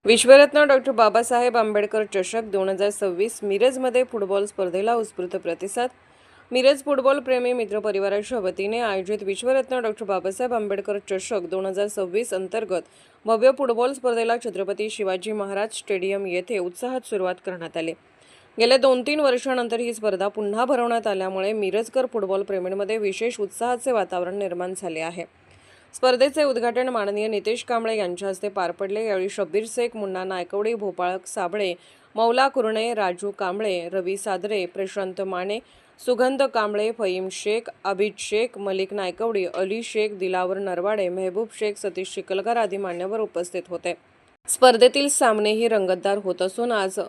विश्वरत्न doctor Babasaheb Ambedkar चषक 2026 मिरजमध्ये football स्पर्धेला उत्स्फूर्त प्रतिसाद। मिरज फुटबॉल प्रेमी मित्र परिवाराच्या वतीने आयोजित विश्वरत्न डॉक्टर बाबासाहेब आंबेडकर चषक 2026 अंतर्गत भव्य फुटबॉल स्पर्धेला छत्रपती शिवाजी महाराज स्टेडियम येथे उत्साहात सुरुवात करण्यात आली। गेल्या 2-3 वर्षांनंतर ही स्पर्धा पुन्हा भरवण्यात आल्यामुळे मिरजकर फुटबॉल प्रेमींमध्ये विशेष उत्साहाचे वातावरण निर्माण झाले आहे। स्पर्धेचे उद्घाटन माननीय नितेश कांबळे यांच्या हस्ते पार पडले। यावेळी शब्बीर शेख, मुन्ना नायकवडी, भोपाळ साबळे, मौला कुरणे, राजू कांबळे, रवी सादरे, प्रशांत माने, सुगंध कांबळे, फहीम शेख, आबिद शेख, मलिक नायकवडी, अली शेख, दिलावर नरवाडे, मेहबूब शेख, सतीश चिखलकर आदी मान्यवर उपस्थित होते। स्पर्धेतील सामनेही रंगतदार होत असून आज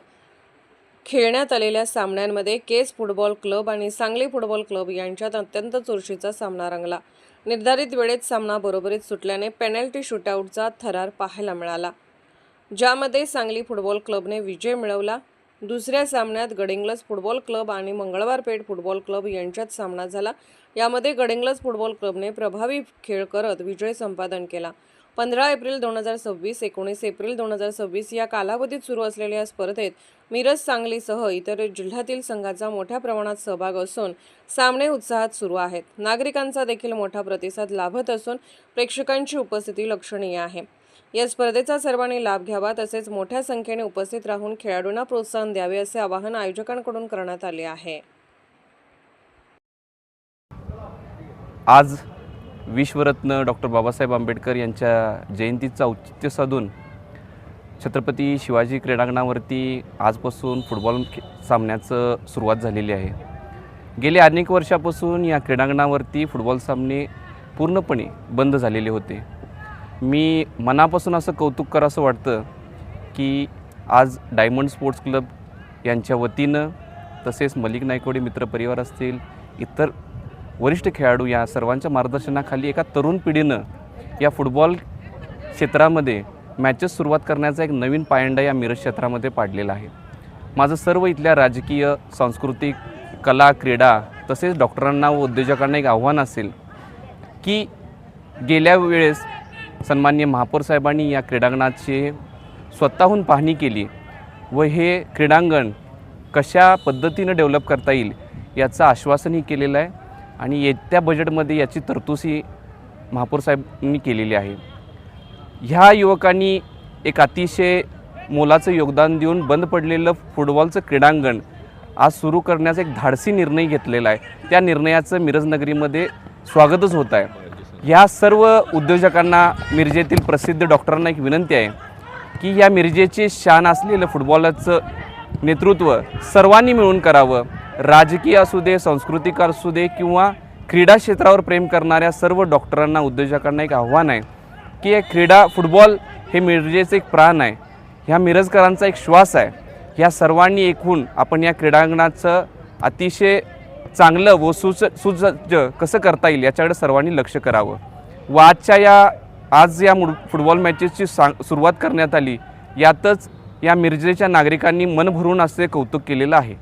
खेळण्यात आलेल्या सामन्यांमध्ये केस फुटबॉल क्लब आणि सांगली फुटबॉल क्लब यांच्यात अत्यंत चुरशीचा सामना रंगला। निर्धारित वेळेत सामना बरोबरीत सुटल्याने पेनल्टी शूटआउटचा थरार पाहायला मिळाला, ज्यामध्ये सांगली फुटबॉल क्लबने विजय मिळवला। दुसऱ्या सामन्यात गडिंग्लज फुटबॉल क्लब आणि मंगळवारपेठ फुटबॉल क्लब यांच्यात सामना झाला। यामध्ये गडिंग्लज फुटबॉल क्लबने प्रभावी खेळ करत विजय संपादन केला। 15 एप्रिल 2026 19 एप्रिल 2026 या कालावधीत सुरू असलेल्या या स्पर्धेत मिरज, सांगलीसह इतर जिल्ह्यातील संघाचा मोठ्या प्रमाणात सहभाग असून सामने उत्साहात सुरू आहेत। नागरिकांचा देखील मोठा प्रतिसाद लाभत असून प्रेक्षकांची उपस्थिती लक्षणीय आहे। या स्पर्धेचा सर्वांनी लाभ घ्यावा, तसेच मोठ्या संख्येने उपस्थित राहून खेळाडूंना प्रोत्साहन द्यावे असे आवाहन आयोजकांकडून करण्यात आले आहे। आज विश्वरत्न डॉक्टर बाबासाहेब आंबेडकर यांच्या जयंतीचं औचित्य साधून छत्रपती शिवाजी क्रीडांगणावरती आजपासून फुटबॉल सामन्याचं सुरुवात झालेली आहे। गेल्या अनेक वर्षापासून या क्रीडांगणावरती फुटबॉल सामने पूर्णपणे बंद झालेले होते। मी मनापासून असं कौतुक करावंसं वाटतं की आज डायमंड स्पोर्ट्स क्लब यांच्या वतीनं, तसेच मलिक नायकवडी मित्रपरिवार असतील, इतर वरिष्ठ खेळाडू या सर्वांच्या मार्गदर्शनाखाली एका तरुण पिढीनं या फुटबॉल क्षेत्रामध्ये मॅचेस सुरुवात करण्याचा एक नवीन पायंडा या मिरज क्षेत्रामध्ये पाडलेला आहे। माझं सर्व इथल्या राजकीय, सांस्कृतिक, कला, क्रीडा तसेच डॉक्टरांना व उद्योजकांना एक आव्हान असेल की गेल्या वेळेस सन्माननीय महापौर साहेबांनी या क्रीडांगणाची स्वतःहून पाहणी केली व हे क्रीडांगण कशा पद्धतीनं डेव्हलप करता येईल याचं आश्वासनही केलेलं आहे आणि येत्या बजेटमध्ये याची तरतूदही महापौर साहेबांनी केलेली आहे। ह्या युवकांनी एक अतिशय मोलाचं योगदान देऊन बंद पडलेलं फुटबॉलचं क्रीडांगण आज सुरू करण्याचा एक धाडसी निर्णय घेतलेला आहे। त्या निर्णयाचं मिरज नगरीमध्ये स्वागतच होत आहे। ह्या सर्व उद्योजकांना, मिरजेतील प्रसिद्ध डॉक्टरांना एक विनंती आहे की या मिरजेचे शान असलेलं फुटबॉलचं नेतृत्व सर्वांनी मिळून करावं। राजकीय असू दे, सांस्कृतिक असू दे किंवा क्रीडा क्षेत्रावर प्रेम करणाऱ्या सर्व डॉक्टरांना, उद्योजकांना एक आव्हान आहे की हे क्रीडा, फुटबॉल हे मिरजेचं एक प्राण आहे, ह्या मिरजकरांचा एक श्वास आहे। ह्या सर्वांनी एकूण आपण या क्रीडांगणाचं अतिशय चांगलं व सुसज्ज कसं करता येईल याच्याकडे सर्वांनी लक्ष करावं व आज या फुटबॉल मॅचेसची सुरुवात करण्यात आली, यातच या मिरजेच्या नागरिकांनी मन भरून असे कौतुक केलेलं आहे।